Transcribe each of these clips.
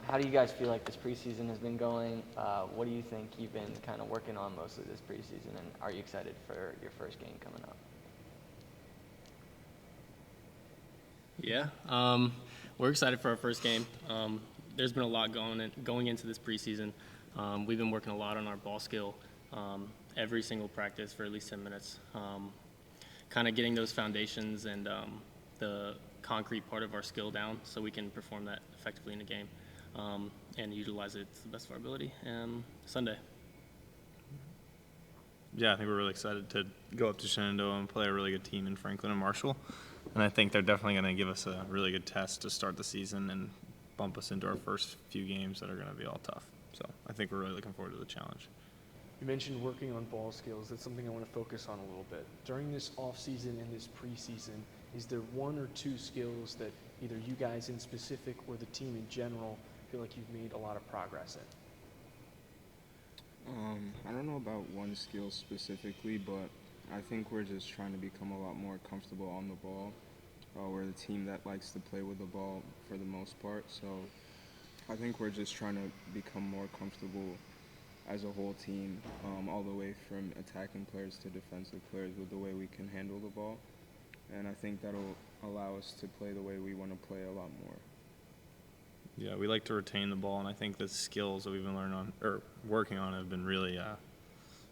How do you guys feel like this preseason has been going? What do you think you've been kind of working on most of this preseason, and are you excited for your first game coming up? Yeah, we're excited for our first game. There's been a lot going into this preseason. We've been working a lot on our ball skill every single practice for at least 10 minutes, kind of getting those foundations and the concrete part of our skill down so we can perform that effectively in a game and utilize it to the best of our ability Sunday. Yeah, I think we're really excited to go up to Shenandoah and play a really good team in Franklin and Marshall. And I think they're definitely going to give us a really good test to start the season and bump us into our first few games that are going to be all tough. So I think we're really looking forward to the challenge. You mentioned working on ball skills. That's something I want to focus on a little bit. During this offseason and this preseason, is there one or two skills that either you guys in specific or the team in general feel like you've made a lot of progress in? I don't know about one skill specifically, but I think we're just trying to become a lot more comfortable on the ball. We're the team that likes to play with the ball for the most part, so I think we're just trying to become more comfortable as a whole team, all the way from attacking players to defensive players with the way we can handle the ball. And I think that'll allow us to play the way we want to play a lot more. Yeah, we like to retain the ball, and I think the skills that we've been working on have been really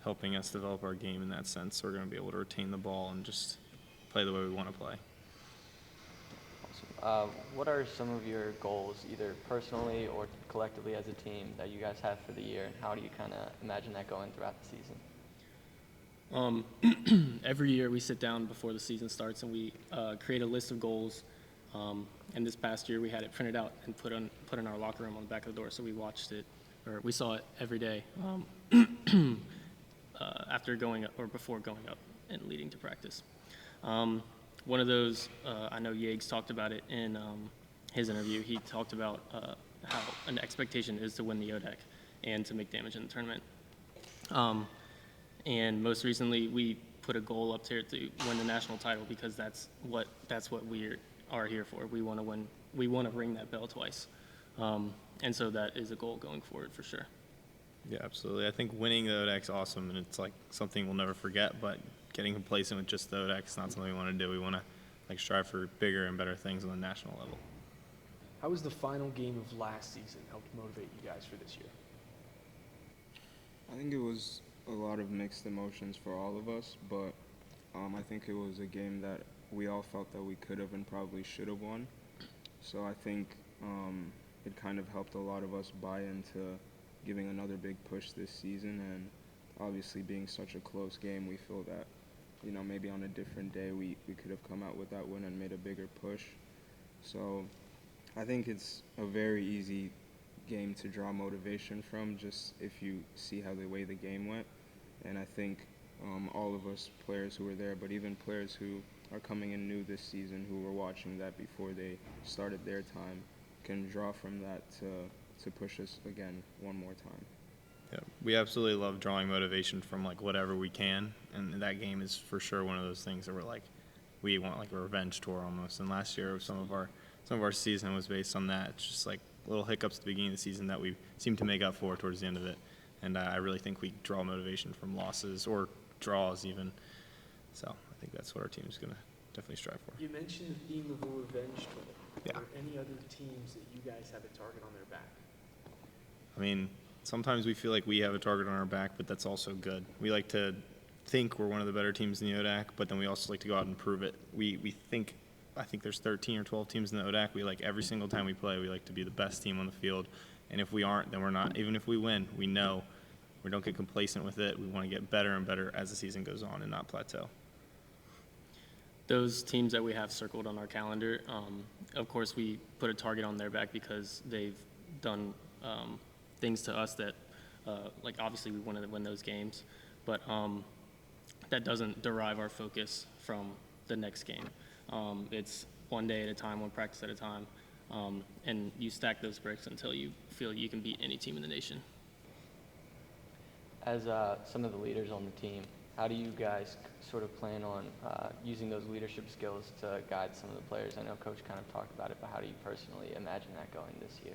helping us develop our game in that sense. So we're going to be able to retain the ball and just play the way we want to play. Awesome. What are some of your goals, either personally or collectively as a team, that you guys have for the year, and how do you kind of imagine that going throughout the season? Every year we sit down before the season starts and we create a list of goals. And this past year we had it printed out and put in our locker room on the back of the door, so we watched it, or we saw it every day after going up or before going up and leading to practice. One of those, I know Yates talked about it in his interview. He talked about how an expectation is to win the ODAC and to make damage in the tournament. And most recently, we put a goal up there to win the national title because that's what we are here for. We want to win. We want to ring that bell twice, and so that is a goal going forward for sure. Yeah, absolutely. I think winning the ODAC's awesome, and it's like something we'll never forget. But getting complacent with just the ODAC is not something we want to do. We want to strive for bigger and better things on the national level. How has the final game of last season helped motivate you guys for this year? I think it was a lot of mixed emotions for all of us, but I think it was a game that we all felt that we could have and probably should have won. So I think it kind of helped a lot of us buy into giving another big push this season, and obviously being such a close game, we feel that, maybe on a different day we could have come out with that win and made a bigger push. So I think it's a very easy game to draw motivation from, just if you see how the way the game went. And I think all of us players who were there, but even players who are coming in new this season who were watching that before they started their time, can draw from that to push us again one more time. Yeah, we absolutely love drawing motivation from whatever we can, and that game is for sure one of those things that we want a revenge tour almost. And last year some of our season was based on that. It's just little hiccups at the beginning of the season that we seem to make up for towards the end of it. And I really think we draw motivation from losses or draws even. So I think that's what our team is going to definitely strive for. You mentioned the theme of a revenge tour. Yeah. Are there any other teams that you guys have a target on their back? I mean, sometimes we feel like we have a target on our back, but that's also good. We like to think we're one of the better teams in the ODAC, but then we also like to go out and prove it. I think there's 13 or 12 teams in the ODAC. Every single time we play, we like to be the best team on the field. And if we aren't, then we're not. Even if we win, we know we don't get complacent with it. We want to get better and better as the season goes on and not plateau. Those teams that we have circled on our calendar, of course, we put a target on their back because they've done things to us that, obviously we wanted to win those games, but that doesn't derive our focus from the next game. It's one day at a time, one practice at a time, and you stack those bricks until you feel you can beat any team in the nation. As some of the leaders on the team, how do you guys sort of plan on using those leadership skills to guide some of the players? I know Coach kind of talked about it, but how do you personally imagine that going this year?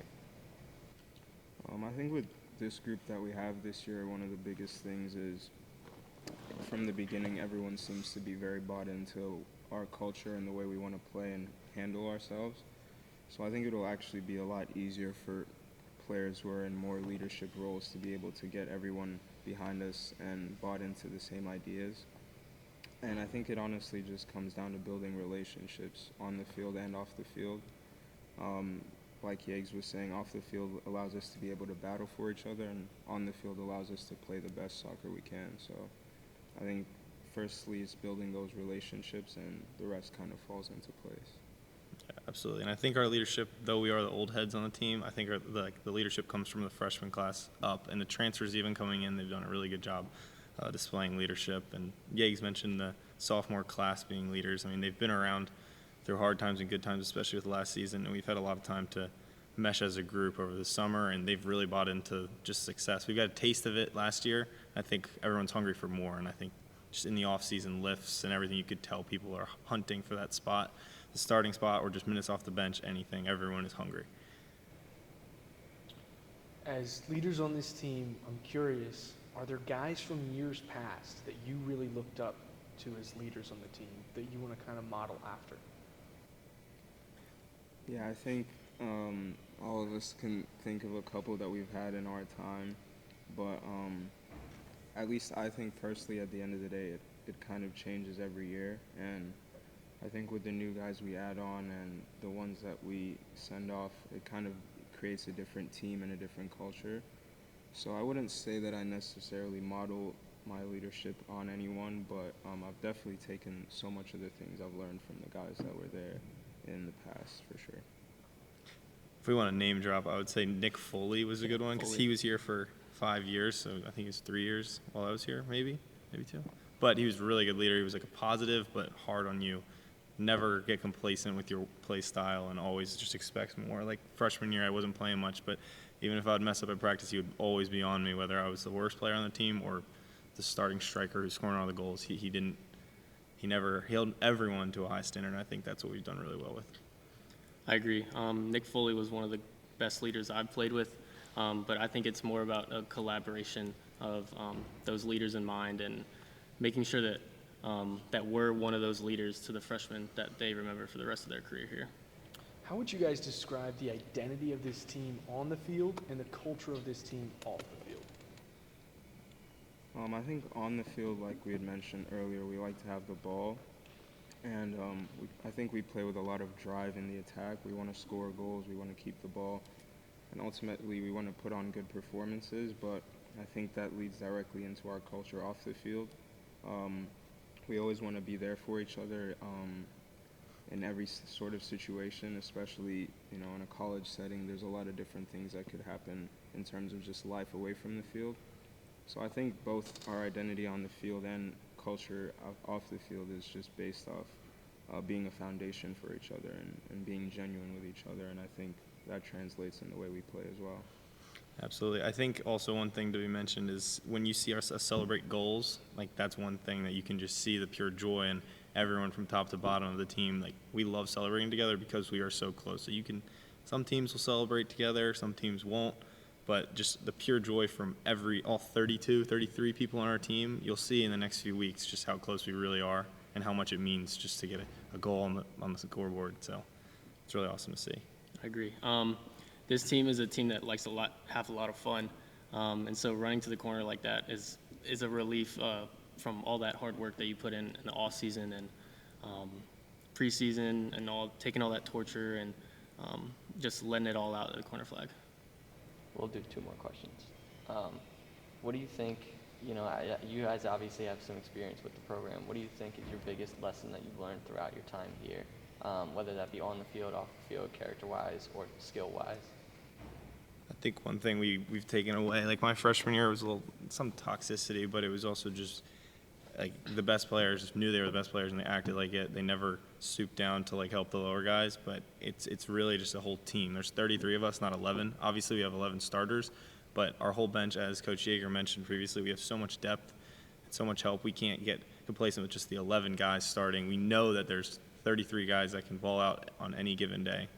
I think with this group that we have this year, one of the biggest things is from the beginning, everyone seems to be very bought into our culture and the way we want to play and handle ourselves. So I think it'll actually be a lot easier for players who are in more leadership roles to be able to get everyone behind us and bought into the same ideas. And I think it honestly just comes down to building relationships on the field and off the field. Like Yeags was saying, off the field allows us to be able to battle for each other, and on the field allows us to play the best soccer we can. So I think firstly it's building those relationships, and the rest kind of falls into place. Yeah, absolutely. And I think our leadership, though we are the old heads on the team, I think the leadership comes from the freshman class up, and the transfers even coming in, they've done a really good job displaying leadership. And Yeags mentioned the sophomore class being leaders. I mean, they've been around through hard times and good times, especially with the last season, and we've had a lot of time to mesh as a group over the summer, and they've really bought into just success. We got a taste of it last year. I think everyone's hungry for more, and I think just in the off-season lifts and everything, you could tell people are hunting for that spot, the starting spot, or just minutes off the bench, anything. Everyone is hungry. As leaders on this team, I'm curious, are there guys from years past that you really looked up to as leaders on the team that you want to kind of model after? Yeah, I think all of us can think of a couple that we've had in our time, but at least I think personally at the end of the day it kind of changes every year, and I think with the new guys we add on and the ones that we send off, it kind of creates a different team and a different culture. So I wouldn't say that I necessarily model my leadership on anyone, but I've definitely taken so much of the things I've learned from the guys that were there in the past, for sure. If we want to name drop, I would say Nick Foley was a good one, because Foley. he was here for 5 years, so I think it was 3 years while I was here, maybe 2. But he was a really good leader. He was like a positive but hard on you. Never get complacent with your play style and always just expect more. Like freshman year, I wasn't playing much, but even if I would mess up at practice, he would always be on me, whether I was the worst player on the team or the starting striker who's scoring all the goals. He never held everyone to a high standard, and I think that's what we've done really well with. I agree. Nick Foley was one of the best leaders I've played with, but I think it's more about a collaboration of those leaders in mind and making sure that that we're one of those leaders to the freshmen that they remember for the rest of their career here. How would you guys describe the identity of this team on the field and the culture of this team off the field? I think on the field, like we had mentioned earlier, we like to have the ball, and I think we play with a lot of drive in the attack. We want to score goals, we want to keep the ball, and ultimately we want to put on good performances, but I think that leads directly into our culture off the field. We always want to be there for each other in every sort of situation, especially, in a college setting. There's a lot of different things that could happen in terms of just life away from the field. So I think both our identity on the field and culture off the field is just based off being a foundation for each other and being genuine with each other, and I think that translates in the way we play as well. Absolutely. I think also one thing to be mentioned is when you see us celebrate goals, like that's one thing that you can just see the pure joy, and everyone from top to bottom of the team, like we love celebrating together because we are so close. So some teams will celebrate together, some teams won't, but just the pure joy from all 32, 33 people on our team, you'll see in the next few weeks just how close we really are and how much it means just to get a goal on the scoreboard. So it's really awesome to see. I agree. This team is a team that likes to have a lot of fun, and so running to the corner like that is a relief from all that hard work that you put in the off season and preseason and taking all that torture and just letting it all out at the corner flag. We'll do 2 more questions. What do you think, you guys obviously have some experience with the program. What do you think is your biggest lesson that you've learned throughout your time here, whether that be on the field, off the field, character-wise, or skill-wise? I think one thing we've taken away, like my freshman year was some toxicity, but it was also just like the best players knew they were the best players and they acted like it. They never stooped down to like help the lower guys, but it's really just a whole team. There's 33 of us, not 11. Obviously we have 11 starters, but our whole bench, as Coach Yeager mentioned previously, we have so much depth and so much help. We can't get complacent with just the 11 guys starting. We know that there's 33 guys that can ball out on any given day.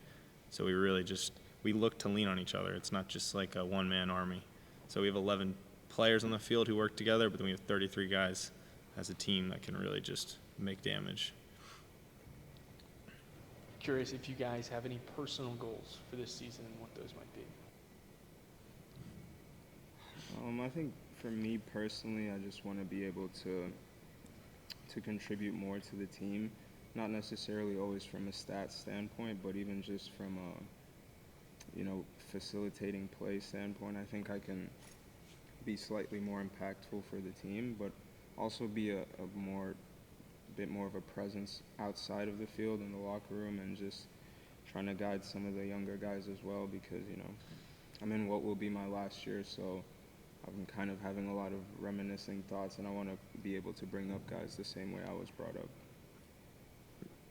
So we really just we look to lean on each other. It's not just like a one-man army. So we have 11 players on the field who work together, but then we have 33 guys as a team that can really just make damage. Curious if you guys have any personal goals for this season and what those might be. I think for me personally, I just want to be able to contribute more to the team, not necessarily always from a stats standpoint, but even just from a, facilitating play standpoint. I think I can be slightly more impactful for the team, but also be a bit more of a presence outside of the field in the locker room, and just trying to guide some of the younger guys as well, because I'm in what will be my last year, so I'm kind of having a lot of reminiscing thoughts, and I want to be able to bring up guys the same way I was brought up.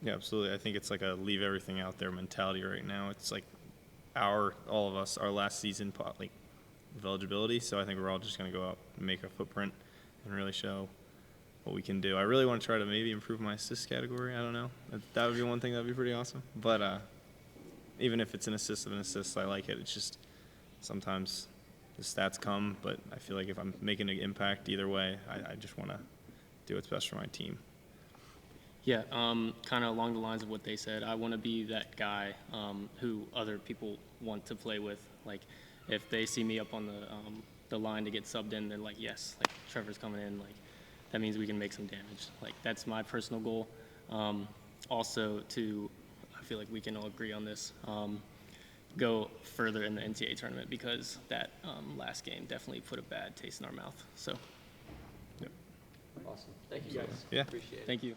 Yeah, absolutely. I think it's like a leave everything out there mentality right now. It's like all of us, our last season of eligibility, so I think we're all just going to go out and make a footprint and really show what we can do. I really want to try to maybe improve my assist category. I don't know. That would be one thing that would be pretty awesome. But even if it's an assist of an assist, I like it. It's just sometimes the stats come, but I feel like if I'm making an impact either way, I just want to do what's best for my team. Yeah, kind of along the lines of what they said, I want to be that guy who other people want to play with. Like, if they see me up on the line to get subbed in, they're like, yes, like Trevor's coming in, like that means we can make some damage. Like, that's my personal goal. Also, I feel like we can all agree on this, go further in the NCAA tournament, because that last game definitely put a bad taste in our mouth. So, Awesome. Thank you, guys. Yeah. Appreciate it. thank you.